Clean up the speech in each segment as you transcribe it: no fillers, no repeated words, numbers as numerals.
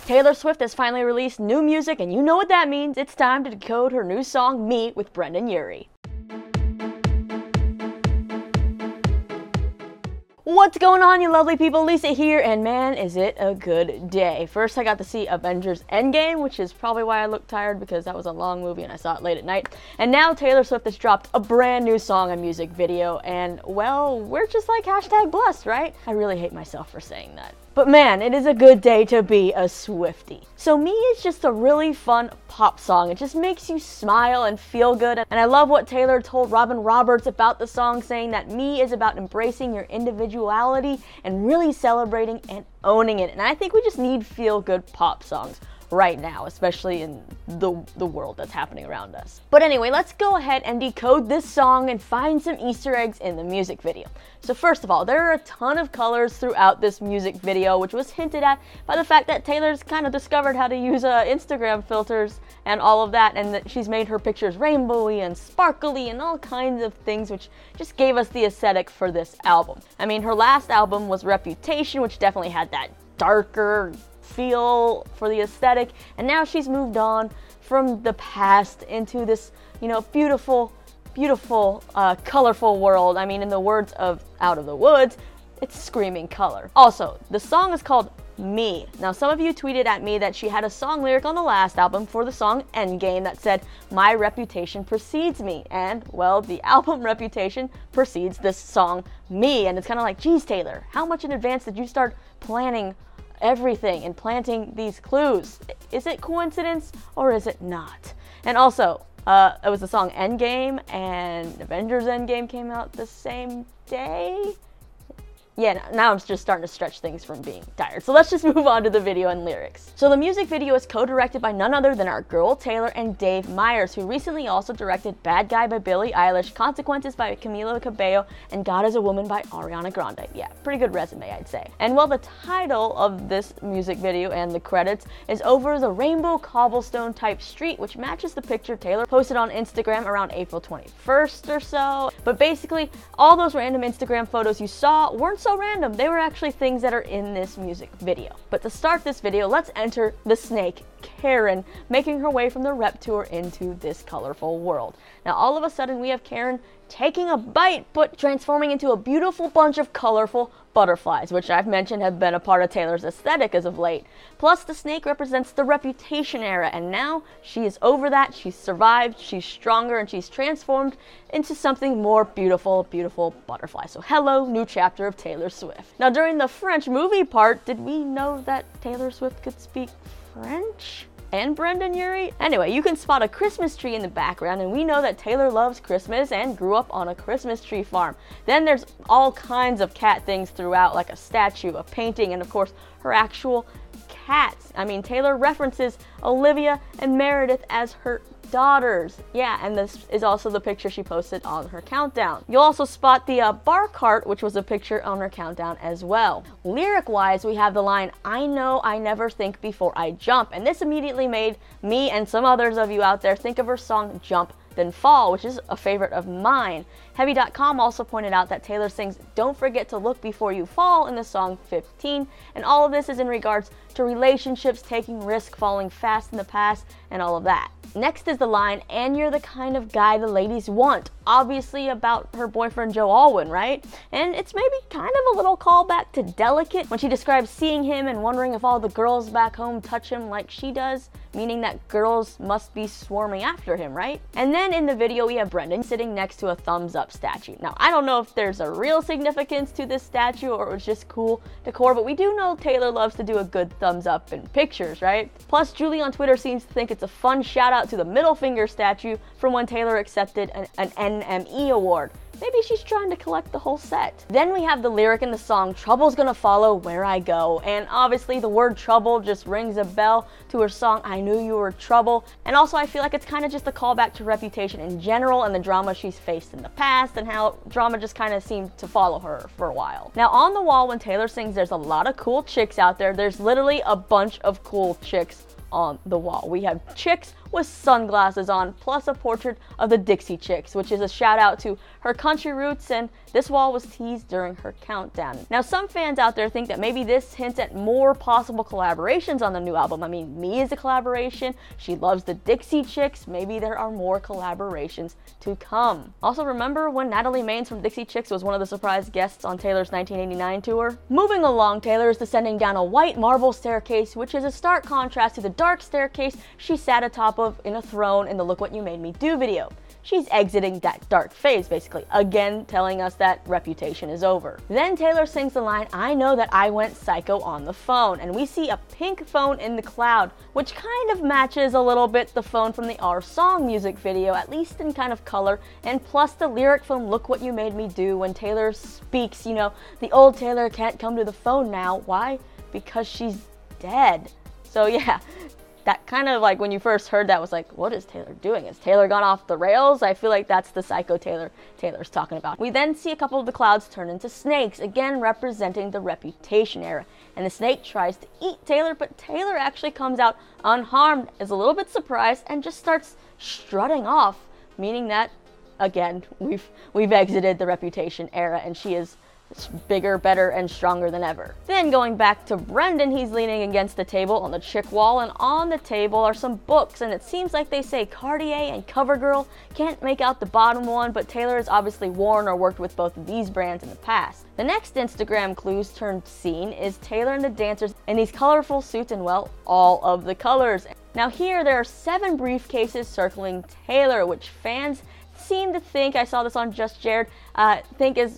Taylor Swift has finally released new music, and you know what that means. It's time to decode her new song, Me, with Brendan Urie. What's going on, you lovely people? Lisa here, and man, is it a good day. First, I got to see Avengers Endgame, which is probably why I look tired, because that was a long movie and I saw it late at night. And now Taylor Swift has dropped a brand new song and music video, and well, we're just like #blessed, right? I really hate myself for saying that. But man, it is a good day to be a Swiftie. So Me is just a really fun pop song. It just makes you smile and feel good. And I love what Taylor told Robin Roberts about the song, saying that Me is about embracing your individuality and really celebrating and owning it. And I think we just need feel-good pop songs right now, especially in the world that's happening around us. But anyway, let's go ahead and decode this song and find some Easter eggs in the music video. So first of all, there are a ton of colors throughout this music video, which was hinted at by the fact that Taylor's kind of discovered how to use Instagram filters and all of that, and that she's made her pictures rainbowy and sparkly and all kinds of things, which just gave us the aesthetic for this album. I mean, her last album was Reputation, which definitely had that darker feel for the aesthetic, and now she's moved on from the past into this, beautiful, colorful world. I mean, in the words of Out of the Woods, it's screaming color. Also, the song is called Me. Now, some of you tweeted at me that she had a song lyric on the last album for the song Endgame that said, "My reputation precedes me," and well, the album Reputation precedes this song Me, and it's kind of like, geez, Taylor, how much in advance did you start planning everything and planting these clues? Is it coincidence or is it not? And also, it was the song Endgame, and Avengers Endgame came out the same day. Yeah, now I'm just starting to stretch things from being tired. So let's just move on to the video and lyrics. So the music video is co-directed by none other than our girl Taylor and Dave Meyers, who recently also directed Bad Guy by Billie Eilish, Consequences by Camila Cabello, and God is a Woman by Ariana Grande. Yeah, pretty good resume, I'd say. And well, the title of this music video and the credits is Over the Rainbow Cobblestone Type Street, which matches the picture Taylor posted on Instagram around April 21st or so. But basically, all those random Instagram photos you saw weren't so random. They were actually things that are in this music video. But to start this video, let's enter the snake, Karen, making her way from the rep tour into this colorful world. Now, all of a sudden, we have Karen taking a bite, but transforming into a beautiful bunch of colorful butterflies, which I've mentioned have been a part of Taylor's aesthetic as of late. Plus, the snake represents the Reputation era, and now she is over that, she's survived, she's stronger, and she's transformed into something more beautiful, beautiful butterfly. So hello, new chapter of Taylor Swift. Now, during the French movie part, did we know that Taylor Swift could speak French? And Brendan Urie? Anyway, you can spot a Christmas tree in the background, and we know that Taylor loves Christmas and grew up on a Christmas tree farm. Then there's all kinds of cat things throughout, like a statue, a painting, and of course, her actual cats. I mean, Taylor references Olivia and Meredith as her daughters. Yeah, and this is also the picture she posted on her countdown. You'll also spot the bar cart, which was a picture on her countdown as well. Lyric-wise, we have the line, "I know I never think before I jump," and this immediately made me and some others of you out there think of her song Jump Then Fall, which is a favorite of mine. Heavy.com also pointed out that Taylor sings "Don't forget to look before you fall" in the song 15, and all of this is in regards to relationships, taking risks, falling fast in the past, and all of that. Next is the line, "And you're the kind of guy the ladies want," obviously about her boyfriend Joe Alwyn, right? And it's maybe kind of a little callback to Delicate when she describes seeing him and wondering if all the girls back home touch him like she does, meaning that girls must be swarming after him, right? And then in the video we have Brendan sitting next to a thumbs up statue. Now, I don't know if there's a real significance to this statue or it was just cool decor, but we do know Taylor loves to do a good thumbs up in pictures, right? Plus, Julie on Twitter seems to think it's a fun shout out to the middle finger statue from when Taylor accepted an NME award. Maybe she's trying to collect the whole set. Then we have the lyric in the song, "Trouble's gonna follow where I go," and obviously the word trouble just rings a bell to her song, "I Knew You Were Trouble," and also I feel like it's kind of just a callback to Reputation in general and the drama she's faced in the past and how drama just kind of seemed to follow her for a while. Now, on the wall when Taylor sings, there's a lot of cool chicks out there. There's literally a bunch of cool chicks on the wall. We have chicks with sunglasses on, plus a portrait of the Dixie Chicks, which is a shout out to her country roots, and this wall was teased during her countdown. Now, some fans out there think that maybe this hints at more possible collaborations on the new album. I mean, Me is a collaboration, she loves the Dixie Chicks, maybe there are more collaborations to come. Also, remember when Natalie Maines from Dixie Chicks was one of the surprise guests on Taylor's 1989 tour? Moving along, Taylor is descending down a white marble staircase, which is a stark contrast to the dark staircase she sat atop of in a throne in the Look What You Made Me Do video. She's exiting that dark phase, basically, again telling us that Reputation is over. Then Taylor sings the line, "I know that I went psycho on the phone," and we see a pink phone in the cloud, which kind of matches a little bit the phone from the Our Song music video, at least in kind of color, and plus the lyric from Look What You Made Me Do when Taylor speaks, you know, the old Taylor can't come to the phone now. Why? Because she's dead. So yeah, that kind of like when you first heard that was like, what is Taylor doing? Has Taylor gone off the rails? I feel like that's the psycho Taylor's talking about. We then see a couple of the clouds turn into snakes, again representing the Reputation era. And the snake tries to eat Taylor, but Taylor actually comes out unharmed, is a little bit surprised, and just starts strutting off, meaning that, again, we've exited the Reputation era and she is bigger, better, and stronger than ever. Then going back to Brendan, he's leaning against the table on the chick wall, and on the table are some books, and it seems like they say Cartier and CoverGirl. Can't make out the bottom one, but Taylor has obviously worn or worked with both of these brands in the past. The next Instagram clues turned scene is Taylor and the dancers in these colorful suits and, well, all of the colors. Now here there are 7 briefcases circling Taylor, which fans seem to think, I saw this on Just Jared,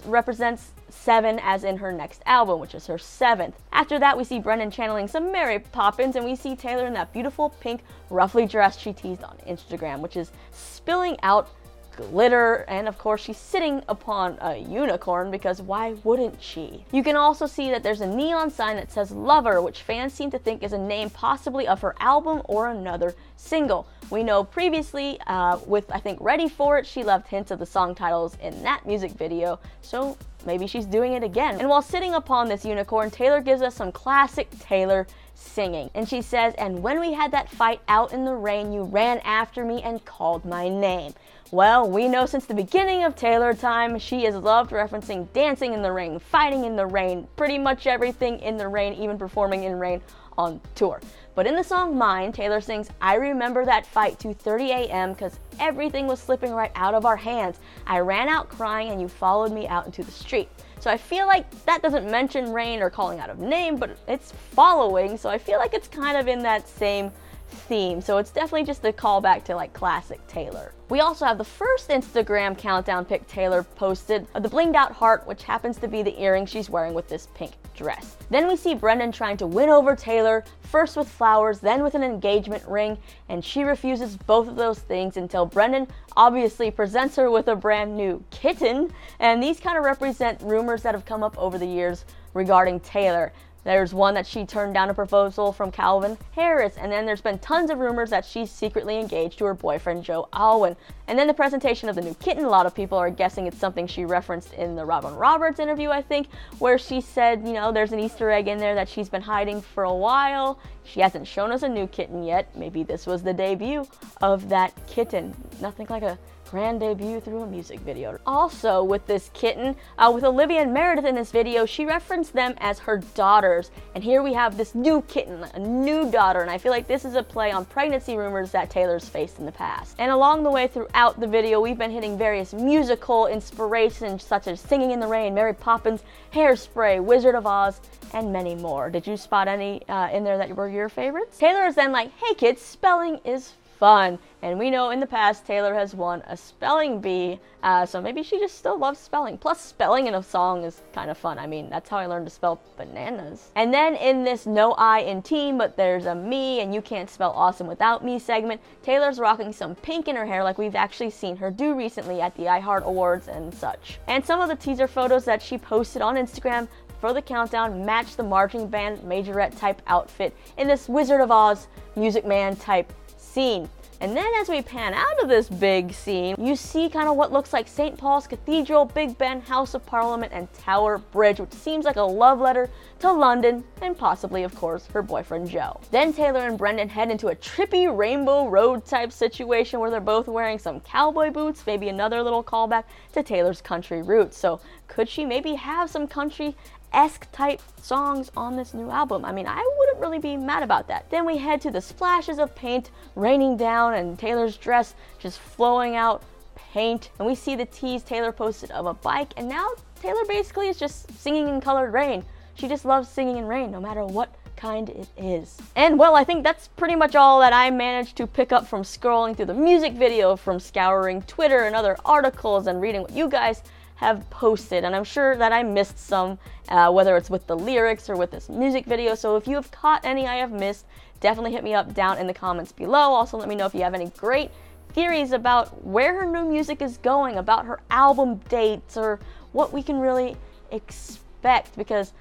represents 7 as in her next album, which is her 7th. After that, we see Brendan channeling some Mary Poppins, and we see Taylor in that beautiful pink ruffly dress she teased on Instagram, which is spilling out glitter, and of course she's sitting upon a unicorn, because why wouldn't she? You can also see that there's a neon sign that says Lover, which fans seem to think is a name possibly of her album or another single. We know previously with, I think, Ready For It, she left hints of the song titles in that music video, so maybe she's doing it again. And while sitting upon this unicorn, Taylor gives us some classic Taylor singing. And she says, "And when we had that fight out in the rain, you ran after me and called my name." Well, we know since the beginning of Taylor time, she has loved referencing dancing in the rain, fighting in the rain, pretty much everything in the rain, even performing in rain on tour. But in the song Mine, Taylor sings, "I remember that fight 2:30 a.m. because everything was slipping right out of our hands. I ran out crying and you followed me out into the street." So I feel like that doesn't mention rain or calling out of name, but it's following, so I feel like it's kind of in that same theme. So it's definitely just a callback to like classic Taylor. We also have the first Instagram countdown pic Taylor posted of the blinged out heart, which happens to be the earring she's wearing with this pink dress. Then we see Brendan trying to win over Taylor, first with flowers, then with an engagement ring, and she refuses both of those things until Brendan obviously presents her with a brand new kitten, and these kind of represent rumors that have come up over the years regarding Taylor. There's one that she turned down a proposal from Calvin Harris, and then there's been tons of rumors that she's secretly engaged to her boyfriend Joe Alwyn. And then the presentation of the new kitten, a lot of people are guessing it's something she referenced in the Robin Roberts interview, I think, where she said, you know, there's an Easter egg in there that she's been hiding for a while. She hasn't shown us a new kitten yet. Maybe this was the debut of that kitten. Nothing like a grand debut through a music video. Also with this kitten, with Olivia and Meredith in this video, she referenced them as her daughters, and here we have this new kitten, a new daughter, and I feel like this is a play on pregnancy rumors that Taylor's faced in the past. And along the way throughout the video, we've been hitting various musical inspirations such as Singing in the Rain, Mary Poppins, Hairspray, Wizard of Oz, and many more. Did you spot any in there that were your favorites? Taylor is then like, "Hey kids, spelling is fun." And we know in the past Taylor has won a spelling bee, so maybe she just still loves spelling. Plus, spelling in a song is kind of fun. I mean, that's how I learned to spell bananas. And then in this no I in team, but there's a me and you can't spell awesome without me segment, Taylor's rocking some pink in her hair like we've actually seen her do recently at the iHeart Awards and such. And some of the teaser photos that she posted on Instagram for the countdown match the marching band majorette type outfit in this Wizard of Oz Music Man type scene. And then as we pan out of this big scene, you see kind of what looks like St. Paul's Cathedral, Big Ben, House of Parliament, and Tower Bridge, which seems like a love letter to London and possibly, of course, her boyfriend Joe. Then Taylor and Brendan head into a trippy Rainbow Road type situation where they're both wearing some cowboy boots, maybe another little callback to Taylor's country roots. So could she maybe have some country-esque type songs on this new album? I mean, I wouldn't really be mad about that. Then we head to the splashes of paint raining down and Taylor's dress just flowing out paint. And we see the tease Taylor posted of a bike, and now Taylor basically is just singing in colored rain. She just loves singing in rain, no matter what kind it is. And well, I think that's pretty much all that I managed to pick up from scrolling through the music video, from scouring Twitter and other articles and reading what you guys have posted. And I'm sure that I missed some, whether it's with the lyrics or with this music video. So if you have caught any I have missed, definitely hit me up down in the comments below. Also, let me know if you have any great theories about where her new music is going, about her album dates, or what we can really expect, because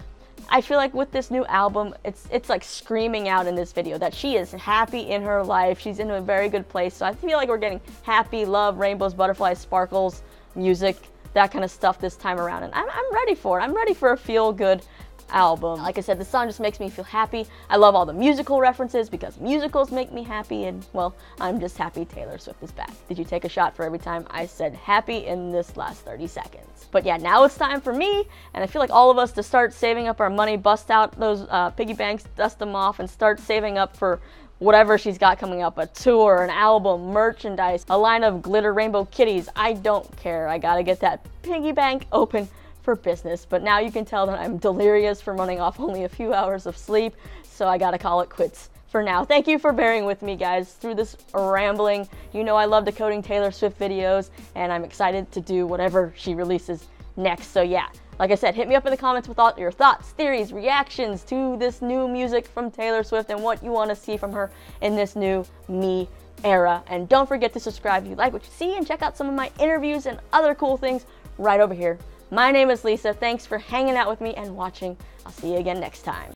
I feel like with this new album, it's like screaming out in this video that she is happy in her life. She's in a very good place. So I feel like we're getting happy, love, rainbows, butterflies, sparkles, music, that kind of stuff this time around. And I'm ready for it. I'm ready for a feel-good album. Like I said, the song just makes me feel happy. I love all the musical references because musicals make me happy, and well, I'm just happy Taylor Swift is back. Did you take a shot for every time I said happy in this last 30 seconds? But yeah, now it's time for me, and I feel like all of us to start saving up our money, bust out those piggy banks, dust them off, and start saving up for whatever she's got coming up, a tour, an album, merchandise, a line of glitter rainbow kitties. I don't care. I gotta get that piggy bank open for business. But now you can tell that I'm delirious from running off only a few hours of sleep, so I gotta call it quits for now. Thank you for bearing with me, guys, through this rambling. You know I love decoding Taylor Swift videos, and I'm excited to do whatever she releases next. So yeah, like I said, hit me up in the comments with all your thoughts, theories, reactions to this new music from Taylor Swift and what you want to see from her in this new me era. And don't forget to subscribe if you like what you see, and check out some of my interviews and other cool things right over here. My name is Lisa. Thanks for hanging out with me and watching. I'll see you again next time.